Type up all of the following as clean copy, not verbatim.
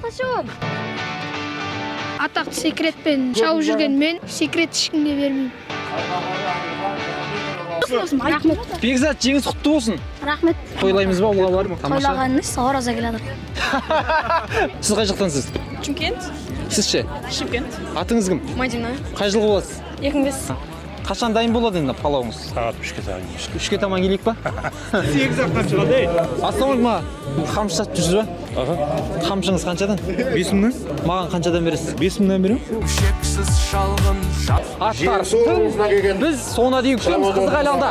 қашам. Атақты секретпен шауып жүрген мен секрет ешкімге бермеймін. Рахмет. Бекзат, жеңіс құтты болсын. Рахмет. Тойлаймыз ба, оңға бар ма? Тойлағаныңыз ораза келеді. Сіз қай жақтансыз? Шымкент. Сіз ше? Шымкент. Атыңыз кім? Мадина. Қай жылғы боласыз? 2005. Қашан дайын болады енді палауыңыз? Сағат 3-ке дайын. 3-ке таман келейік па? Сегіз ақтан шығады. Ассалаумағалейкум. Қамшы сатып жүрсіз ба? Қамшыңыз қаншадан? 5.000-нан. Маған қаншадан бересіз? 5.000-нан берем. Аттар, біз соңына дейін күтеміз, қызық айлалда.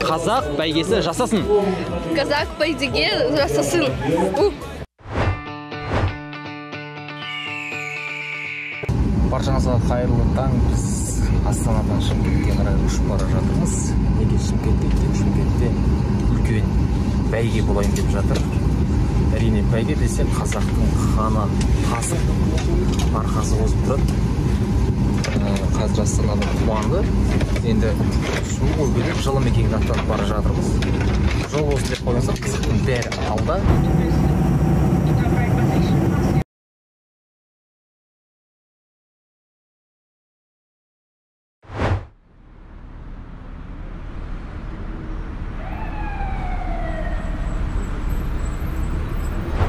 Қазақ бәйгесі жасасын. Казак бәйгеге жасасын. Баршаңызға қайырлы таң. Біз Астанадан Шымкентке қарай ұшып бара жатырмыз. Неге Шымкентте? Шымкентте үлкен бәйге болайын деп жатыр. Әрине бәйге десе қазақтың ханы тасы арқасы озып тұрады. Қазір Астанадан қуанды. Енді суық өзгеріп жылы мекенге аттанып бара жатырмыз. Жол болсын деп қоймаса қызықтың бәрі алда.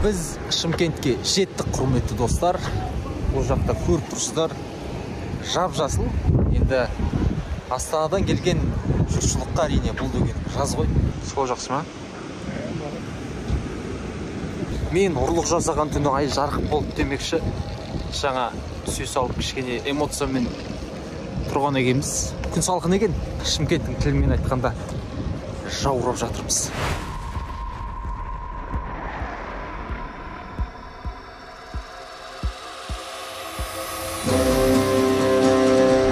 Біз Шымкентке жеттік, құрметті достар. Бұл жақта көріп тұрсыздар, жап-жасыл. Енді Астанадан келген жұртшылыққа әрине бұл деген жаз ғой. Сол жақсы ма? Мен ұрлық жасаған түні ай жарық болып демекші. Жаңа түсе салып кішкене эмоциямен тұрған екенбіз. Күн салқын екен. Шымкенттің тілімен айтқанда жаурап жатырмыз.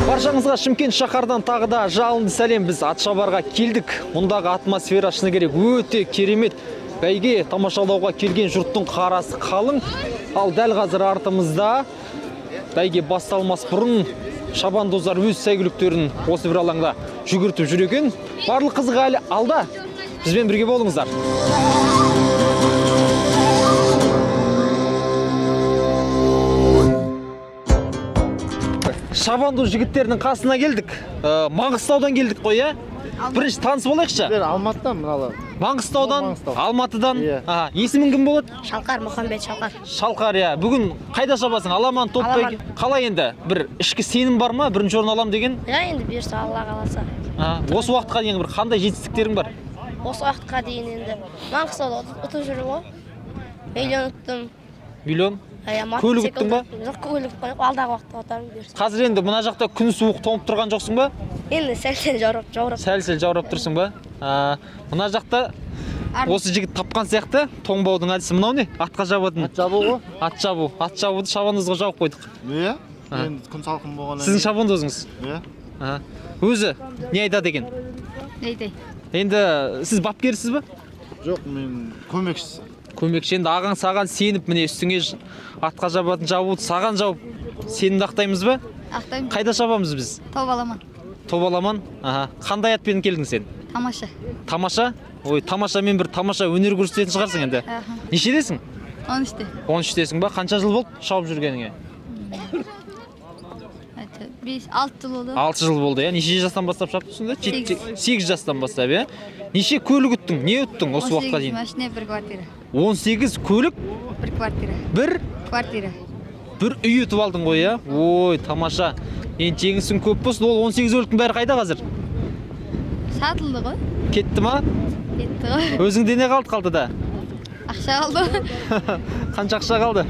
Баршаңызға Шымкент шаһардан тағы да жалынды сәлем. Біз Атшабарға келдік. Мұндағы атмосфера шыны керек өте керемет. Бәйге тамашалауға келген жұрттың қарасы қалың. Ал дәл қазір артымызда бәйге басталмас бұрын шабандоздар өз сәйгүліктерін осы бір алаңда жүгіртіп жүр екен. Барлық қызық әлі алда. Бізбен бірге болыңыздар. Шабандоз жігіттерінің қасына келдік. Маңғыстаудан келдік қой, иә? Бірінші таныс болайықшы. Алматыдан мыналы. Маңғыстаудан, Алматыдан. Есімің кім болады? Шалқар, Мұхамбет Шалқар. Шалқар, иә. Бүгін қайда шабасың? Аламан, топ бәйге. Қалай енді? Бір ішкі сенім бар ма? Бірінші орын алам деген? Ja, енді берсе Алла қаласа. Осы уақытқа дейін бір қандай жетістіктерің бар? Осы уақытқа дейін енді Маңғыстауда ұтып жүрмін ғой. Миллион ұттым. Миллион? Көлік ұттың ба? Жоқ, көлік ұтпай, алдағы уақытта ұтарым берсін. Қазір енді мына жақта күн суық тоңып тұрған жоқсың ба? Енді сәл-сәл жаурап. Сәл-сәл жаурап тұрсың ба? Мына жақта осы жігіт тапқан сияқты тоңбаудың әдісі мынау не? Атқа жабатын. Ат жабу ғой? Ат жабу. Ат жабуды шабандозға жауып қойдық. Иә? Енді күн салқын болғаннан. Сіздің шабандозыңыз? Иә. Өзі не айтады екен? Дейді. Енді сіз бапкерсіз ба? Жоқ, мен көмекшісі. Көмекші. Енді ағаң саған сеніп, міне үстіңе атқа жабатын жабуды саған жауып сенімді ақтаймыз ба? Ақтаймыз. Қайда шабамыз біз? Тобаламан. Тобаламан? Қандай атпен келдің сен? Тамаша. Тамаша? Ой, тамаша, мен бір тамаша өнер көрсететін шығарсың енді. Нешедесің? 13-те. 13-тесің ба? Қанша жыл болды шауып жүргеніңе? 6 жыл болды. 6 жыл болды, иә? Неше жастан бастап шаптың да? 8 жастан бастап, иә? Неше көлік ұттың? Не ұттың осы уақытқа дейін? 18 машина, 1 квартира. 18 көлік? 1 квартира. 1 квартира. 1 үй ұтып алдың ғой, иә? Ой, тамаша. Енді жеңісің көп болсын. Ол 18 көліктің бәрі қайда қазір? Сатылды ғой. Кетті ма? Кетті ғой. Өзіңде не қалды да? Ақша қалды. Қанша ақша қалды?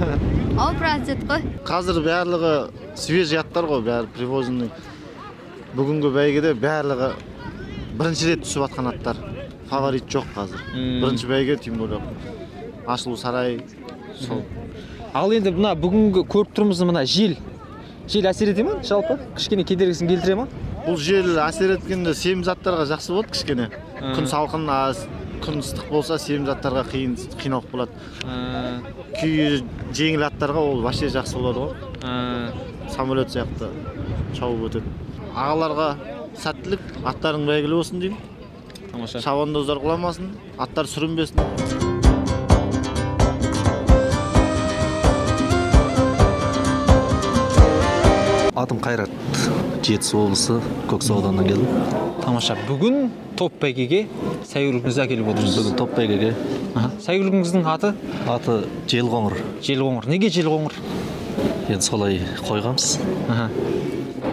Ол процент қой. Қазір барлығы свежий аттар ғой, бәрі привозный. Бүгінгі бәйгеде барлығы бірінші рет түсіп атқан аттар. Фаворит жоқ қазір. Бірінші бәйге тем более Ашылу сарай сол. Ал енді мына бүгінгі көріп тұрмыз мына жел. Жел әсер ете ме? Жалпы кішкене кедергісін келтіре ме? Бұл жел әсер еткенде семіз аттарға жақсы болады кішкене. Күн салқын, күн ыстық болса семіз аттарға қиналып болады. Күйі жеңіл аттарға ол вообще жақсы болады ғой. Самолет сияқты шауып өтеді. Ағаларға сәттілік, аттарың бәйгілі болсын деймін. Шабандоздар құламасын, аттар сүрінбесін. Атым Қайрат, Жетісу облысы, Көксу ауданынан келдім. Тамаша. Бүгін топ бәйгеге сәйгүлігіңізді әкеліп отырсыз. Бүгін топ бәйгеге. Сәйгүлігіңіздің аты? Аты Желқоңыр. Желқоңыр. Неге Желқоңыр? Енді солай қойғамыз.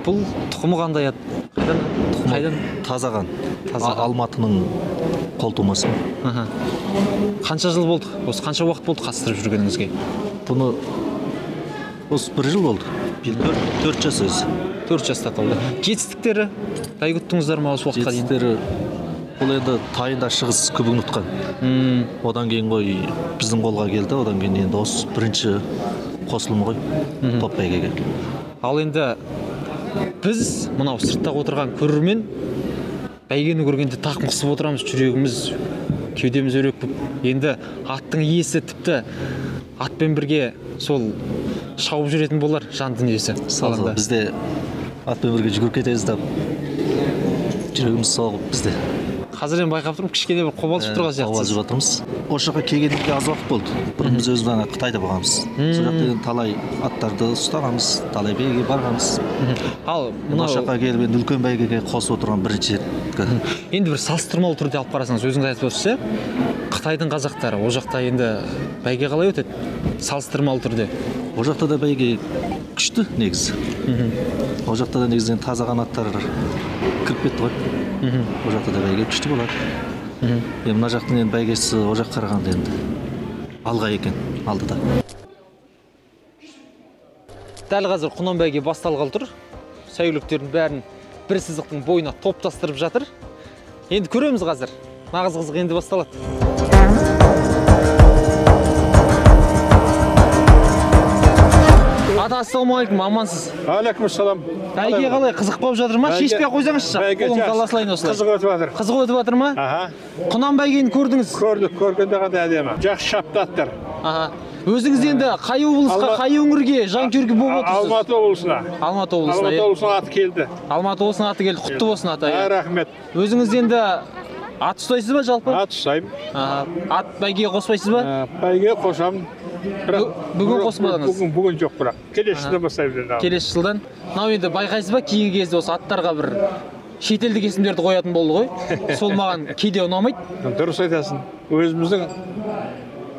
Бұл тұқымы қандай ат? Қайдан? Тазаған. Алматының қолтумасы. Қанша жыл болды? Осы қанша уақыт болды қатыстырып жүргеніңізге? Бұны осы 1 жыл болды. 4 жас өзі. 4 жаста қалды. Жетістіктері бәйге ұттыңыздар ма осы уақытқа дейін? Жетістіктері бұл енді тайында шығыс күбігін ұтқан. Одан кейін ғой біздің қолға келді. Одан кейін енді осы бірінші қосылым ғой топ бәйгеге. Ал енді біз мынау сыртта отырған көрермен бәйгені көргенде тақым қысып отырамыз, жүрегіміз, кеудеміз өрек болып. Енді аттың иесі тіпті атпен бірге сол шауып жүретін болар жан дүниесі. Бізде атпен бірге жүгіріп кетеміз деп жүрегіміз соғып бізде. Қазір енді байқап тұрмын, кішкене бір қобалжып тұрған сияқтысыз. Қобалжып жатырмыз. Осы жаққа келгенде аз уақыт болды. Бұрын біз өзіміз Қытайда болғанбыз. Сол жақта талай аттарды ұстағанбыз, талай бәйгеге барғанбыз. Ал мынау жаққа келіп енді үлкен бәйгеге қосып отырған бірінші рет. Енді бір салыстырмалы түрде алып қарасаңыз, өзіңіз айтып отырсыз, Қытайдың қазақтары ол жақта енді бәйге қалай өтеді? Салыстырмалы түрде. Ол жақта да бәйге күшті негізі. Ол жақта да негізінен тазаған аттар кіріп кетті ғой. Ол жақта да бәйге күшті болады. Енді мына жақтың енді бәйгесі ол жаққа қарағанда енді алға екен, алдыда. Дәл қазір Құнан бәйге басталғалы тұр. Сәйгүліктердің бәрін бір сызықтың бойына топтастырып жатыр. Енді көреміз қазір. Нағыз қызық енді басталады. Ата, ассалаумағалейкум, амансыз? Алейкумассалам. Бәйге қалай, қызық болып жатыр ма? Шешпей қойсаңызшы. Бәйге қызық өтіп жатыр. Қызық өтіп жатыр ма? Құнан бәйгені көрдіңіз? Көрдік, көргенде қандай әдемі. Жақсы шапты аттар. Өзіңіз енді қай облысқа, қай өңірге жанкүйерге болып отырсыз? Алматы облысына. Алматы облысына. Алматы облысына аты келді. Алматы облысына аты келді. Құтты болсын ата. Рахмет. Өзіңіз енді ат ұстайсыз ба жалпы? Ат ұстаймын. Ат бәйгеге қоспайсыз ба? Бәйгеге қосамын. Бүгін қосмадыңыз? Бүгін жоқ бірақ. Келесі жылдан бастаймын. Келесі жылдан. Мынау енді байқайсыз ба, кейінгі кезде осы аттарға бір шетелдік есімдерді қоятын болды ғой. Сол маған кейде ұнамайды. Дұрыс айтасың. Өзіміздің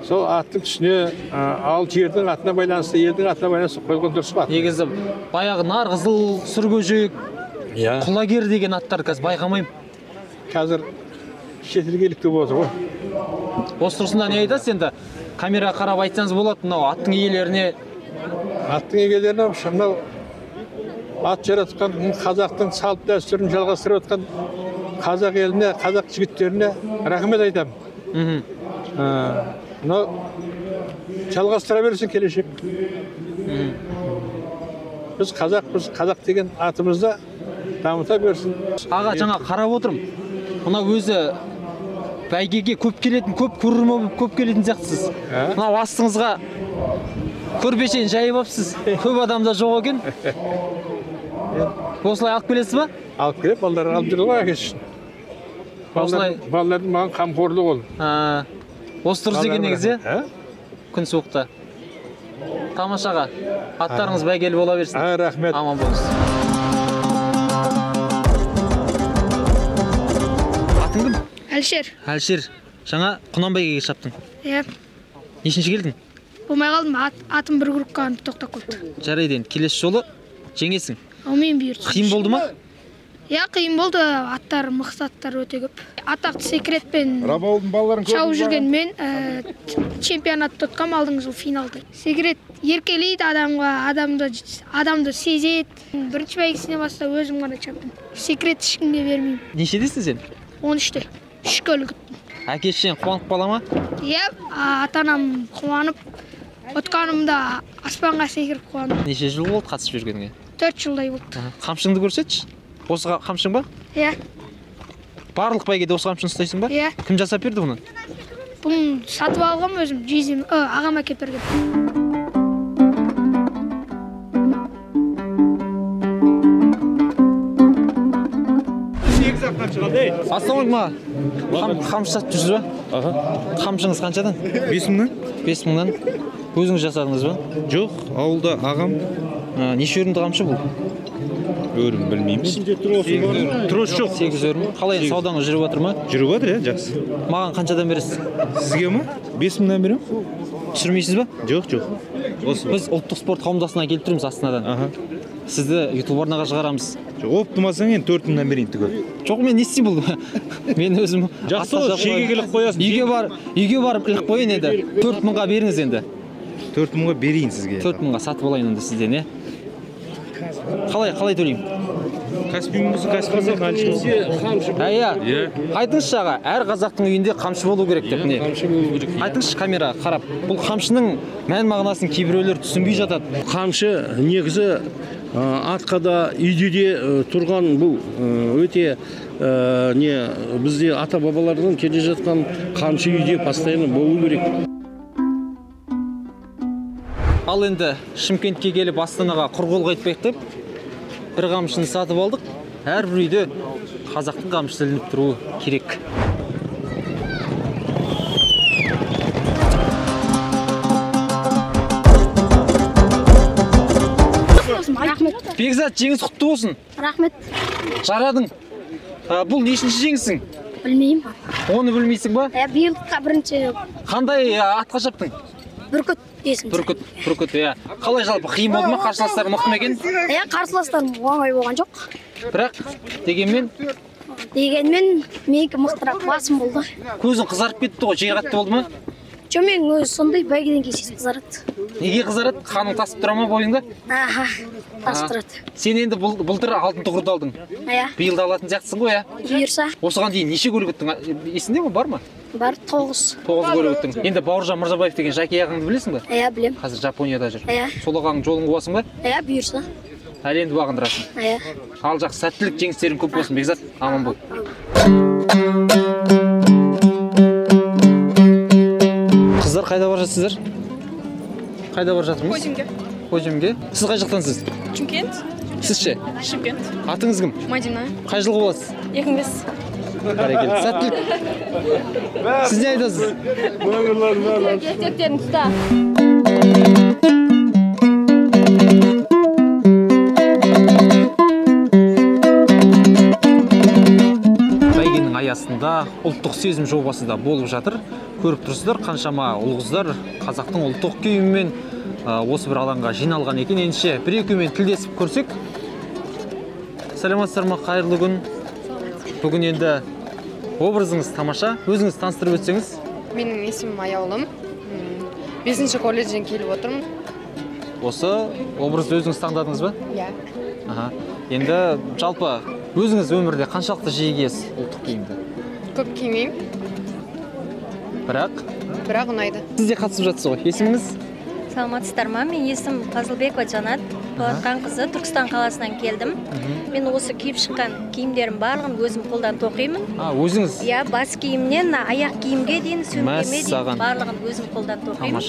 сол аттың түсіне ал жердің атына байланысты, елдің атына байланысты қойған дұрыс па? Негізі баяғы нарқызыл, сүргөжек, құлагер деген аттар қазір байқамаймын. Қазір шетелгелікті болып отыр ғой. Осы тұрсында не айтасыз енді? Камераға қарап айтсаңыз болады, мынау аттың иелеріне. Аттың иелеріне мынау ат жаратқан қазақтың салт дәстүрін жалғастырып отқан қазақ еліне, қазақ жігіттеріне рахмет айтамын. Мынау жалғастыра берсін келешек. Біз қазақ деген атымызды дамыта берсін. Аға, жаңа қарап отырмын. Мына өзі бәйгеге көп келетін, көп көрермен көп келетін сияқтысыз. Мынау астыңызға көрпешені жайып алыпсыз. Көп адамда жоқ екен. Осылай алып келесіз ба? Алып келіп, балалар алып жүрді ғой әкесі үшін. Балалардың маған қамқорлық ол. Осы тұрыз деген негізі? Күн суықта. Тамашаға. Аттарыңыз бәйгелі бола берсін. Рахмет. Аман болыңыз. Атың кім? Әлшер. Әлшер. Жаңа Құнан бәйгеге шаптың. Иә. Нешінші келдің? Болмай қалдым, атым бір группқа тоқтап қалды. Жарайды енді, келесі жолы жеңесің. Аумен бұйыртсын. Қиын болды ма? Иә, қиын болды. Аттар, мықты аттар өте көп. Атақты секретпен шауып жүрген мен чемпионатты ұтқам, алдыңғы жыл финалды. Секрет еркелейді адамға, адамды сезеді. Бірінші бәйгесіне баста өзім ғана шаптым. Секрет ешкімге бермеймін. Нешедесің сен? 13-те. 3-ке үлгіттім. Әкешен қуанып қала ма? Иә, ата-анам қуанып, ұтқанымда аспанға секіріп қуанып. Неше жыл болды қатысып жүргенге? 4 жылдай болды. Қамшыңды көрсетші. Осы қамшың ба? Иә. Барлық бәйгеде осы қамшыны ұстайсың ба? Иә. Кім жасап берді бұны? Бұны сатып алғам өзім, жезем, ағам әкеп берген. Ассалаумағалейкум. Қамшы сатып жүрсіз ба? Қамшыңыз қаншадан? 5000-нан. 5000-нан. Өзіңіз жасадыңыз ба? Жоқ, ауылда ағам. Неше өрімді қамшы бұл? өрім білмеймін. Трос жоқ. 8 өрім. Қалай саудаңыз жүріп жатыр ма? Жүріп жатыр, жақсы. Маған қаншадан бересіз? Сізге ма? 5000-дан беремін. Түсірмейсіз ба? Жоқ. Біз ұлттық спорт қауымдастығына келіп тұрмыз Астанадан. Сізді YouTube арнаға шығарамыз. Оптымасаң енді 4000-дан берейін түгел. Жоқ, мен не істеймін бұл? Мен өзім жақсы, шеге келіп қоясың. Үйге барып іліп қойын енді. 4000-ға беріңіз енді. 4000-ға берейін сізге. 4000-ға сатып алайын енді сізден, е? Қалай төлеймін? Каспиймен болса, Каспиймен қамшы. Айтыңызшы аға, әр қазақтың үйінде қамшы болу керек деп не? Айтыңызшы камераға қарап. Бұл қамшының мән мағынасын кейбіреулер түсінбей жатады. Қамшы негізі атқа да үйде де тұрған бұл өте бізде ата бабалардан келе жатқан қамшы үйде постоянно болу керек. Ал енді Шымкентке келіп Астанаға құр қолға айтпайық деп бір қамшыны сатып алдық. Әрбір үйде қазақтың қамшысы ілініп тұруы керек. Рахмет. Бекзат, жеңіс құтты болсын. Рахмет. Жарадың. Бұл нешінші жеңісің? Білмеймін. Оны білмейсің ба? Биылдыққа бірінші. Қандай атқа шаптың? Бүркіт десің. Бүркіт, иә. Қалай жалпы қиын болды ма? Қарсыластар мықты ма екен? Қарсыластарым оңай болған жоқ. Бірақ дегенмен менікі мықтырақ басым болды. көзің қызарып кетті ғой, жей қатты болды ма? Жоқ, мен өзі сондай бәйгеден кейін қызарады. Неге қызарады? Қаның тасып тұра ма бойыңда? Тасып тұрады. Сен енді былтыр алтын тұғырды алдың. Биыл да алатын сияқтысың ғой, Бұйырса. Осыған дейін неше көлік өттің? Есіңде ме, бар ма? Бар, 9 көлік өттің. Енді Бауыржан Мырзабаев деген Жаке ағаңды білесің ба? Білем. Қазір Жапонияда жүр. Сол ағаның жолын қуасың ба? Бұйырса. Әлемді бағындырасың. Ал жақсы, сәттілік, жеңістерің көп болсын, Бекзат. Аман бол. Қыздар, қайда бар жатсыздар? Қайда бар жатырмыз? Позимге. Позимге? Сіз қай жақтансыз? Шымкент. Сіз ше? Шымкент. Атыңыз кім? Мадина. Қай жылғы боласыз? 2005. Бәрекелді. Сәттілік. Сіз не айтасыз? Ертектерін тұта. Бәйгенің аясында ұлттық сезім жобасы да болып жатыр. Көріп тұрсыздар, қаншама ұл-қыздар қазақтың ұлттық киімімен осы бір алаңға жиналған екен. Ендеше бір-екеумен тілдесіп көрсек. Сәлеметсіздер ме, қайырлы күн. Бүгін енді образыңыз тамаша. Өзіңіз таныстырып өтсеңіз? Менің есімім Аяулым. 5-ші колледжден келіп отырмын. Осы образды өзіңіз таңдадыңыз ба? Иә. Енді жалпы өзіңіз өмірде қаншалықты жиі киесіз ұлттық киімді? Көп кимеймін. Бірақ ұнайды. Сіз де қатысып жатсыз ғой. Есіміңіз? Саламатсыздар ма? Мен есімім Қазылбекова Жанат. Болатқан қызы, Түркістан қаласынан келдім. Мен осы киіп шыққан киімдерім барлығын өзім қолдан тоқимын. Өзіңіз? Иә, бас киімнен аяқ киімге дейін, сөмкеме дейін барлығын өзім қолдан тоқимын.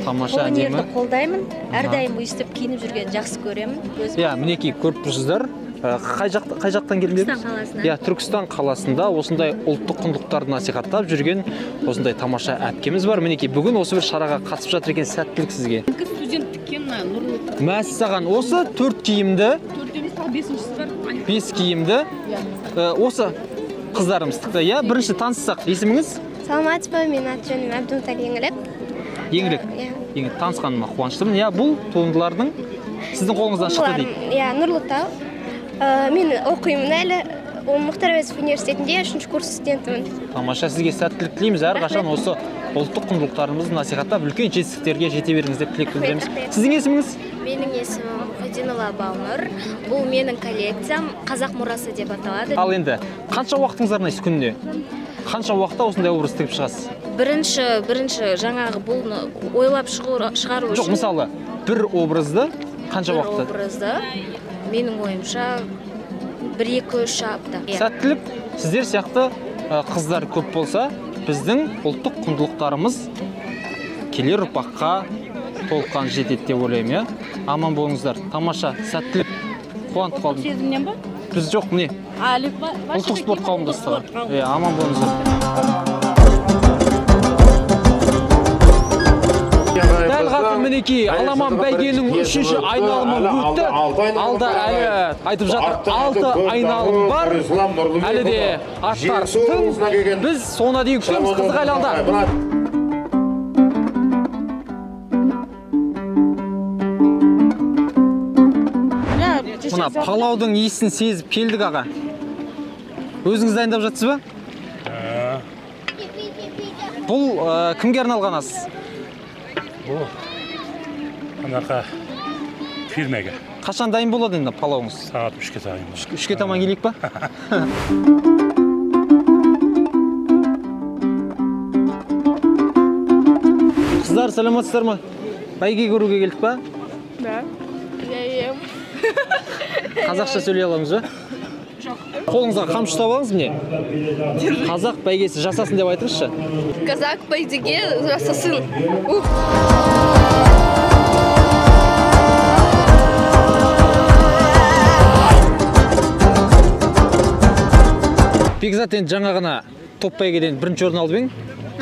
Тамаша бұл өнерді қолдаймын. Әрдайым өйстіп киініп жүрген жақсы көремін. Иә, мінекей көріп тұрсыздар. Қай жақтан келдіңіз? Түркістан қаласынан. Иә, Түркістан қаласында осындай ұлттық құндылықтарды насихаттап жүрген осындай тамаша әпкеміз бар. Мінекей бүгін осы бір шараға қатысып жатыр екен. Сәттілік сізге. Студенттікке нұрлы. Мәссаған, осы 4 киімді, 5 киімді осы қыздарымыздықты. Иә, бірінші таныссақ, есіміңіз? Саламатсыз ба, мен аты-жөнім Әбдімтал Еңлік. Еңлік, танысқаныма қуаныштымын. Иә, бұл туындылардың сіздің қолыңыздан шықты дейді. Иә, Нұрлытау. Мен оқимын әлі. Мұхтар Әуезов университетінде 3-ші курс студентімін. Тамаша, сізге сәттілік тілейміз. Әрқашан осы ұлттық құндылықтарымызды насихаттап, үлкен жетістіктерге жете беріңіз деп тілек білдіреміз. Сіздің есіміңіз? Менің есімім Мұхидинова Балнұр. Бұл менің коллекциям Қазақ мұрасы деп аталады. Ал енді, қанша уақытыңыз арнайсыз күніне? Қанша уақытта осындай образ тігіп шығасыз? Бірінші жаңағы бұны ойлап шығару үшін. Жоқ, мысалы, бір образды қанша уақытта? Бір образды менің ойымша 1-2-3 апта. Сәттілік, сіздер сияқты қыздар көп болса, біздің ұлттық құндылықтарымыз келер ұрпаққа толыққан жетеді деп ойлаймын, иә? Аман болыңыздар. Тамаша, сәттілік. Қуанып қалдым. Сезімнен ба? Біз жоқ, міне. Ұлттық спорт қауымдастығы. Аман болыңыздар. Дәл мінекей аламан бәйгенің 3-ші айналымы өтті. Алда әлі айтып жатыр 6 айналым бар. Әлі де аттар тың. Біз соңына дейін күтеміз, қызық айналда. Мына палаудың иісін сезіп келдік аға. Өзіңіз дайындап жатсыз ба? Бұл кімге арналған ас? Бұл анақа фирмеге. Қашан дайын болады енді палауыңыз? Сағат 3-ке дайын болады. 3-ке таман келейік па? Қыздар, саламатсыздар ма? Бәйге көруге келдік па? Да. Қазақша сөйлей аламыз ба? Жоқ. Қолыңызға қамшы ұстап алыңыз міне. Қазақ бәйгесі жасасын деп айтыңызшы. Қазақ бәйгеге жасасын. Бекзат, енді жаңа ғана топ бәйгеден бірінші орын алып ең.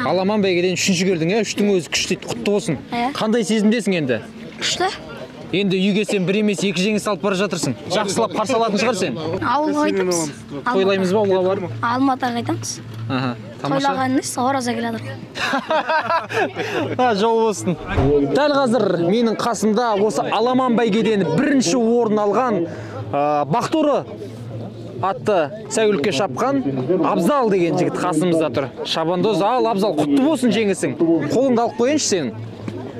Аламан бәйгеден 3-ші келдің, үштің өзі күшті, құтты болсын. Қандай сезімдесің енді? Күшті. Енді үйге сен бір емес 2 жеңіс алып бара жатырсың. Жақсылап қарсы алатын шығар сен. Ауылға қайтамыз. Тойлаймыз ба ауылға барып? Алматыға қайтамыз. Тойлағанымыз ораза келеді. Жол болсын. Дәл қазір менің қасымда осы аламан бәйгеден бірінші орын алған Бақтуры атты сәйгүлікке шапқан Абзал деген жігіт қасымызда тұр. Шабандоз, ал Абзал, құтты болсын жеңісің. Қолыңды алып қойыншы сенің.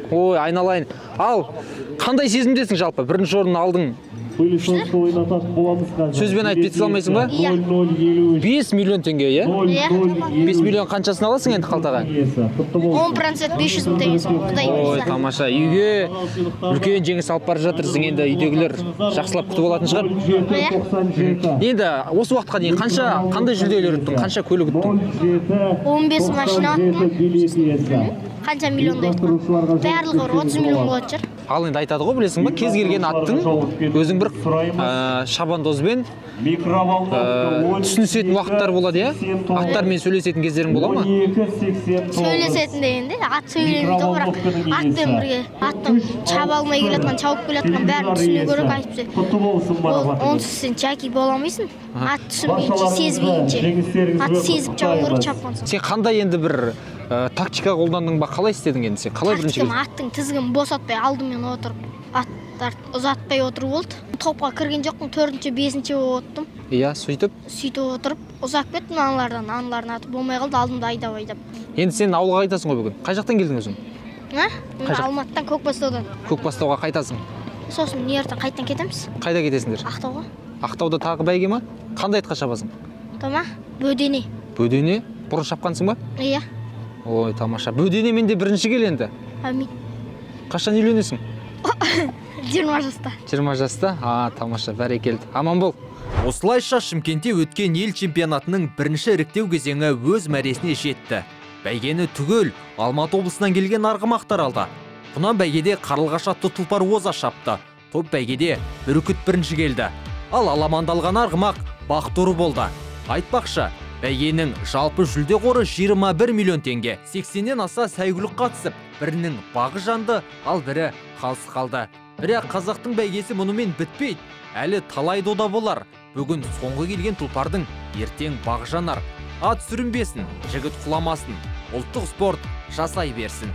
Ой, айналайын. Ал, қандай сезімдесің жалпы? Бірінші орын алдың. Сөзбен айтып кете алмайсың ба? 5 миллион теңге, е? 5 миллион қаншасын аласың енді қалтаға? 10% 500 мың теңгесін. Ой, тамаша. Үйге үлкен жеңіс алып бара жатырсың, енді үйдегілер жақсылап күтіп алатын шығар. Енді осы уақытқа дейін қандай жүлделер ұттың, қанша көлік ұттың? 15 машина аттым. Қанша миллионда ұттым? Барлығы 30 миллион болады жүр. Ал енді айтады ғой, білесің ба, кез келген аттың өзің бір шабандозбен түсінісетін уақыттар болады, е? Аттармен сөйлесетін кездерің бола ма? Сөйлесетін дегенде, ат сөйлемейді, бірақ атпен бірге, аттың шаба алмай келатқан, шауып келатқан бәрін түсіне көріп айтыпсы. Онсыз сен жаки боламайсың, ат түсінбейінше, сезбейінше, ат сезіп шауып көріп шапқансың. Сен қандай енді бір тактика қолдандың ба, қалай істедің енді сен? Қалай бірінші кездің? Аттың тізгін босатпай алдымен отырып, аттар ұзатпай отыру болды. Топқа кірген жоқпын, 4-5 оттым. Иә, сөйтіп отырып, ұзақ кеттім аналардың аты болмай қалды, алдымда айдап. Енді сен ауылға қайтасың ғой бүгін. Қай жақтан келдің өзің? Алматыдан, Көкбастаудан. Көкбастауға қайтасың. Сосын ертең қайттан кетеміз. Қайда кетесіңдер? Ақтауға. Ақтауда тағы бәйге ма? Қандай атқа шабасың? Тома, бөдене. Бөдене? Бұрын шапқансың ба? Иә. Ой, тамаша. Бөдене менде бірінші кел енді. Амин. Қашан үйленесің? 20 жаста. 20 жаста? Тамаша, бәрекелді. Аман бол. Осылайша Шымкентте өткен ел чемпионатының бірінші іріктеу кезеңі өз мәресіне жетті. Бәйгені түгел Алматы облысынан келген арғымақтар алды. Бұнан бәйгеде Қарлығаш атты тұлпар оза шапты. Топ бәйгеде Бүркіт бірінші келді. Ал аламандалған арғымақ Бақтуры болды. Айтпақшы, бәйгенің жалпы жүлде қоры 21 миллион теңге. 80-нен аса сәйгүлік қатысып, бірінің бағы жанды, ал бірі қалыс қалды. Бірақ қазақтың бәйгесі мұнымен бітпейді. Әлі талай дода болар. Бүгін соңғы келген тұлпардың ертең бағы жанар. Ат сүрінбесін, жігіт құламасын. Ұлттық спорт жасай берсін.